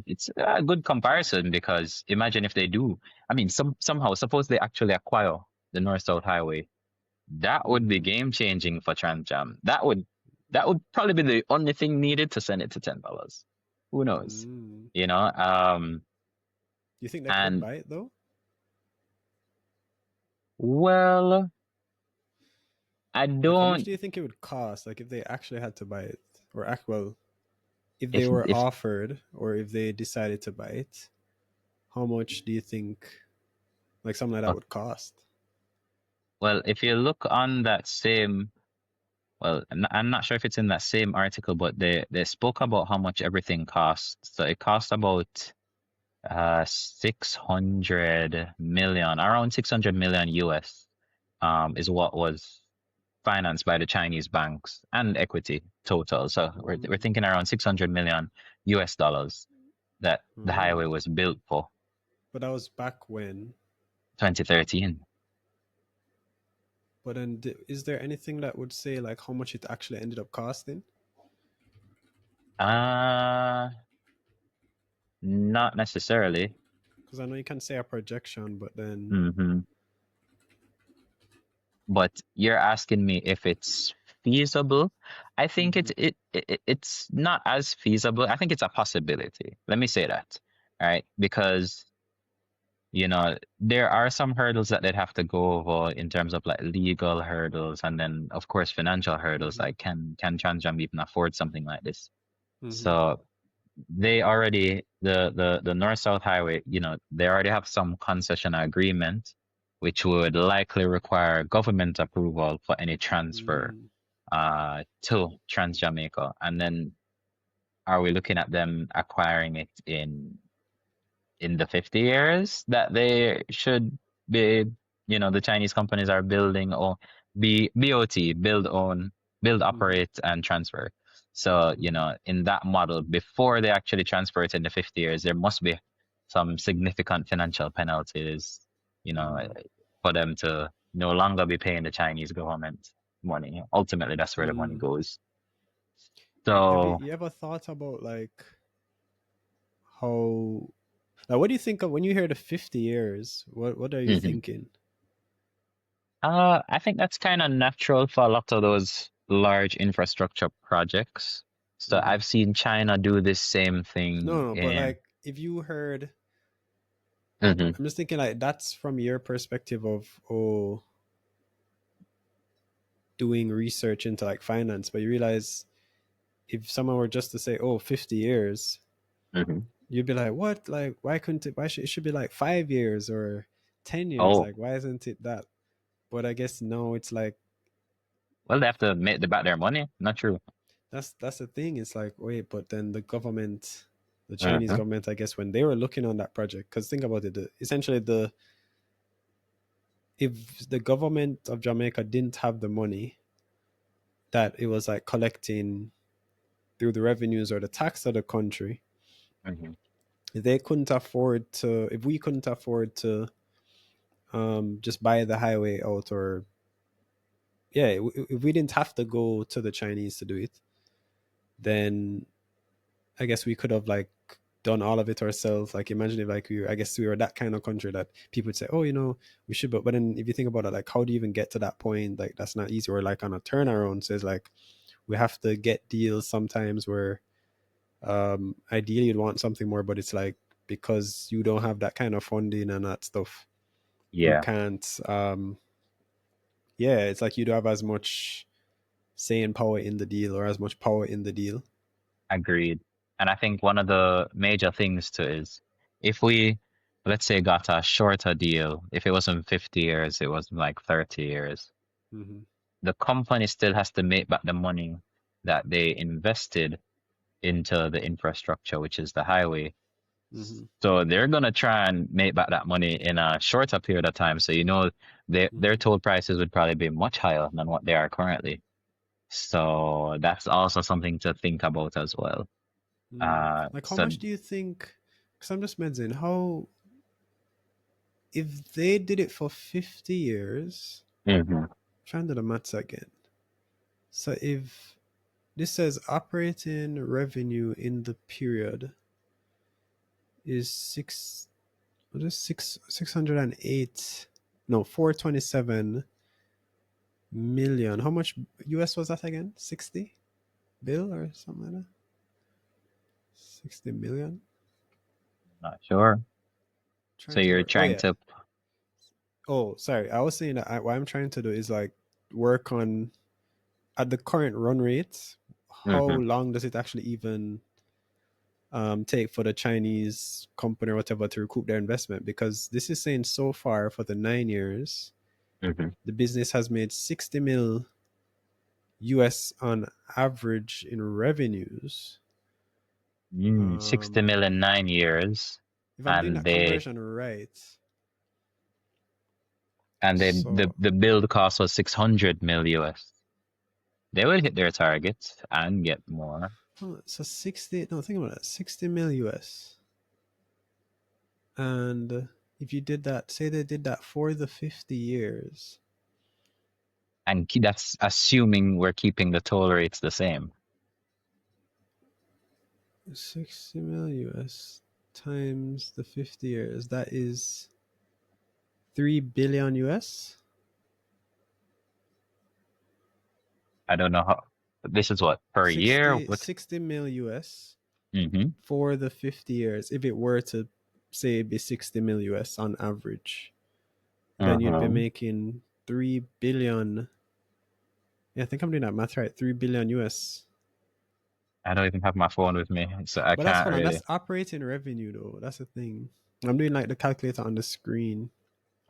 it's a good comparison because imagine if they do. I mean, somehow, suppose they actually acquire the North-South Highway. That would be Mm. game changing for Trans Jam. That would probably be the only thing needed to send it to $10. Who knows? Mm. You know, You think they could and buy it though? well, I Like, how much don't. do you think it would cost? Like, if they actually had to buy it, or act well, if they If were if offered, or if they decided to buy it, how much do you think like something like that uh, would cost? well, if you look on that same, well, I'm not sure if it's in that same article, but they spoke about how much everything costs. So it costs about 600 million, around 600 million US, is what was financed by the Chinese banks and equity total. So we're Mm. thinking around 600 million US dollars that the highway Oh, was built for. but that was back when. 2013. But then, is there anything that would say like how much it actually ended up costing? Uh, Not necessarily. Because I know you can say a projection, but then. Hmm. But you're asking me if it's feasible. I think Hmm. it's not as feasible. I think it's a possibility. Let me say that. All right, because there are some hurdles that they'd have to go over in terms of like legal hurdles, and then of course financial hurdles. Hmm. Like, can Transjam even afford something like this? Hmm. So they already the North South Highway, they already have some concession agreement, which would likely require government approval for any transfer Mm. to Trans Jamaica. And then are we looking at them acquiring it in the 50 years that they should be, the Chinese companies are building, or BOT, build, own, build, Hmm. operate, and transfer. So, Hmm. in that model, before they actually transfer it in the 50 years, there must be some significant financial penalties, you know, Mm. for them to no longer be paying the Chinese government money. Ultimately, that's where the money Mm. goes. Have you, So, you ever thought about like how, like, what do you think of when you hear the 50 years? What are you mhm. thinking? I think that's kind of natural for a lot of those large infrastructure projects. So Hmm. I've seen China do this same No, thing no, but in. like if you heard, Mhm. I'm just thinking like that's from your perspective of, oh, doing research into like finance, but you realize if someone were just to say, oh, 50 years, Mhm. you'd be like, what? Like, why couldn't it? Why should it should be like 5 years or 10 years? Oh, Like, why isn't it that? But I guess no, it's like well, they have to make the back their money. Not true. that's the thing. It's like, wait, but then the government, the Chinese Mhm. government, I guess when they were looking on that project, because think about it, essentially the if the government of Jamaica didn't have the money that it was like collecting through the revenues or the tax of the country, Mhm. they couldn't afford to. If we couldn't afford to just buy the highway out, or yeah, if we didn't have to go to the Chinese to do it, then I guess we could have like done all of it ourselves. Like imagine if like I guess we were that kind of country that people would say, oh, we should, but then if you think about it, like how do you even get to that point? Like that's not easy. Or like on a turnaround, so it's like we have to get deals sometimes where ideally you'd want something more, but it's like because you don't have that kind of funding and that stuff, you Yeah, can't. Yeah, it's like you don't have as much saying power in the deal or as much power in the deal. agreed. And I think one of the major things too is if we, let's say, got a shorter deal, if it wasn't 50 years, it was like 30 years, Hmm. the company still has to make back the money that they invested into the infrastructure, which is the highway. Hmm. So they're gonna try and make back that money in a shorter period of time. So their Hmm. toll prices would probably be much higher than what they are currently. So that's also something to think about as well. Mm. Like how So much do you think? Because I'm just imagining how if they did it for 50 years. mhm. Trying to do the maths again. So if this says operating revenue in the period, is what is 608, no, 427 million. How much US was that again? 60 bill or something like that? 60 million? Not sure. So Trying to you're work. Oh trying yeah. to. Oh, sorry. I was saying that what I'm trying to do is like work on at the current run rate. How Mhm, long does it actually even take for the Chinese company or whatever to recoup their investment? Because this is saying so far for the 9 years, mhm. the business has made 60 mil US on average in revenues. 60 Um, million 9 years, if I'm doing and that they conversion right, the so the build cost was 600 mil US. They would hit their targets and get more. so 60. No, think about it. 60 mil US, and if you did that, say they did that for the 50 years, And that's assuming we're keeping the toll rates the same. 60 mil US times the 50 years, that is 3 billion US. I don't know how. This is what per year. 60, What? 60 mil US Mm-hmm. for the 50 years. If it were to say be 60 mil US on average, then you'd be Uh-huh. making 3 billion. Yeah, I think I'm doing that math right. 3 billion US. I don't even have my phone with me, so I But that's, can't hold on, really. that's operating revenue though. That's the thing. I'm doing like the calculator on the screen.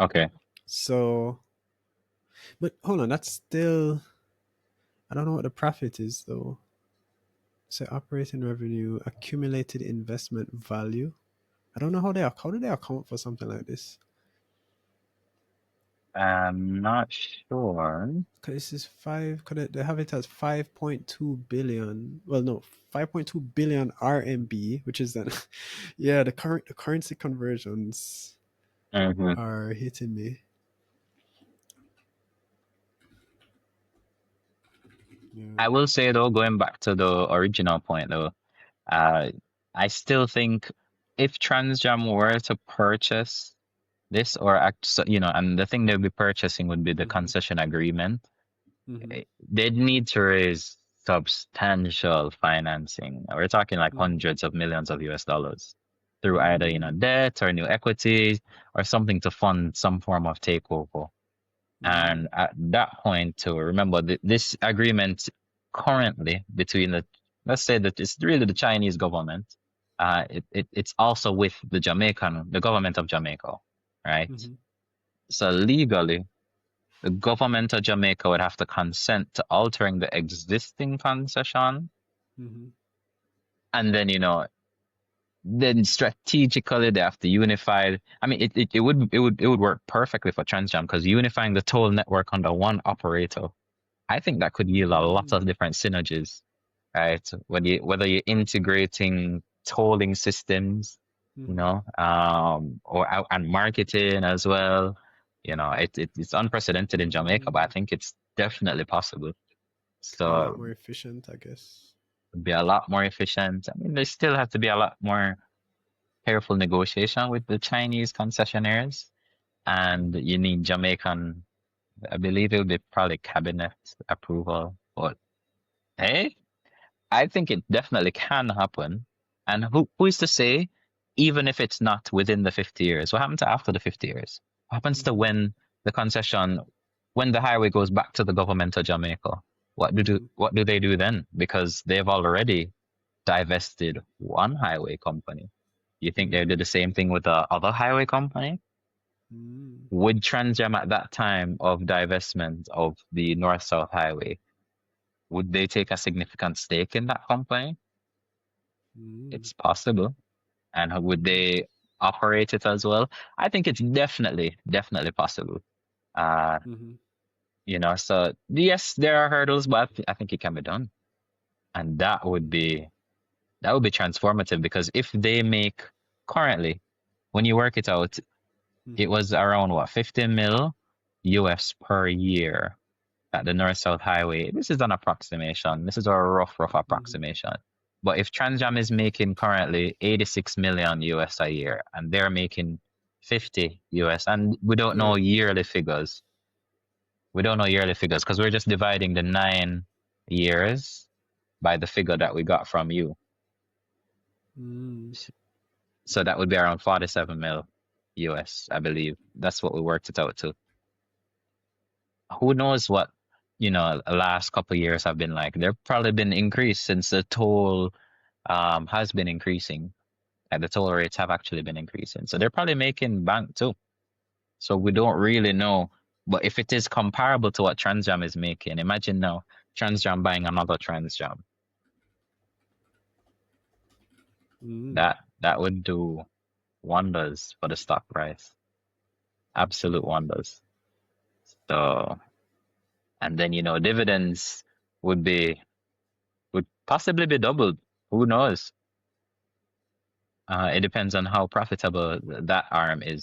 Okay. So, but hold on, that's still, I don't know what the profit is though. So operating revenue, accumulated investment value. I don't know how do they account for something like this? I'm not sure. Because this is five. Could they have it as 5.2 billion? Well, no, 5.2 billion RMB, which is then, yeah, the currency conversions Hmm. are hitting me. I Yeah. will say though, going back to the original point though, uh, I still think if Transjam were to purchase this or act, and the thing they'll be purchasing would be the Mm-hmm. concession agreement. Mm-hmm. They'd need to raise substantial financing. We're talking like Mm-hmm. hundreds of millions of US dollars through either, Mm-hmm. debt or new equity or something to fund some form of takeover. Mm-hmm. And at that point, to remember this agreement currently between let's say that it's really the Chinese government. It's also with the government of Jamaica, right? Mm-hmm. So legally, the government of Jamaica would have to consent to altering the existing concession. Mm-hmm. And then strategically they have to unify. I mean, it would work perfectly for Transjam because unifying the toll network under one operator, I think that could yield a lot of Mm-hmm. different synergies, right? Whether you're integrating tolling systems, Mm-hmm. and marketing as well. It's unprecedented in Jamaica, but I Mm-hmm. think it's definitely possible. Be a lot So more efficient, I guess. it'd be a lot more efficient. I mean, there still have to be a lot more careful negotiation with the Chinese concessionaires, and you need Jamaican. I believe it would be probably cabinet approval, but hey, I think it definitely can happen. And who is to say, even if it's not within the 50 years, what happens to after the 50 years? What happens to Mm-hmm. the concession, when the highway goes back to the government of Jamaica? Mm-hmm. What do they do then? Because they've already divested one highway company. You think they Mm-hmm. did the same thing with the other highway company? Mm-hmm. Would Transjam at that time of divestment of the North-South Highway, would they take a significant stake in that company? Mm-hmm. It's possible. And how would they operate it as well? I think it's definitely possible. Uh, Mm-hmm. so yes, there are hurdles, but I think it can be done. And that would be transformative because if they make currently, when you work it out, it Mm-hmm. was around what, 50 mil US per year at the North South Highway. This is an approximation. This is a rough Mm-hmm. approximation. But if Transjam is making currently 86 million US a year and they're making 50 US, and we don't know Yeah. yearly figures. We don't know yearly figures because we're just dividing the 9 years by the figure that we got from you. Mm. So that would be around 47 mil US, I believe. That's what we worked it out to. Who knows what, the last couple of years have been like. They've probably been increased since the toll has been increasing. And the toll rates have actually been increasing. So they're probably making bank too. So we don't really know. But if it is comparable to what Transjam is making, imagine now Transjam buying another Transjam. Mm. That would do wonders for the stock price. Absolute wonders. So, and then, dividends would possibly be doubled. Who knows? It depends on how profitable that arm is.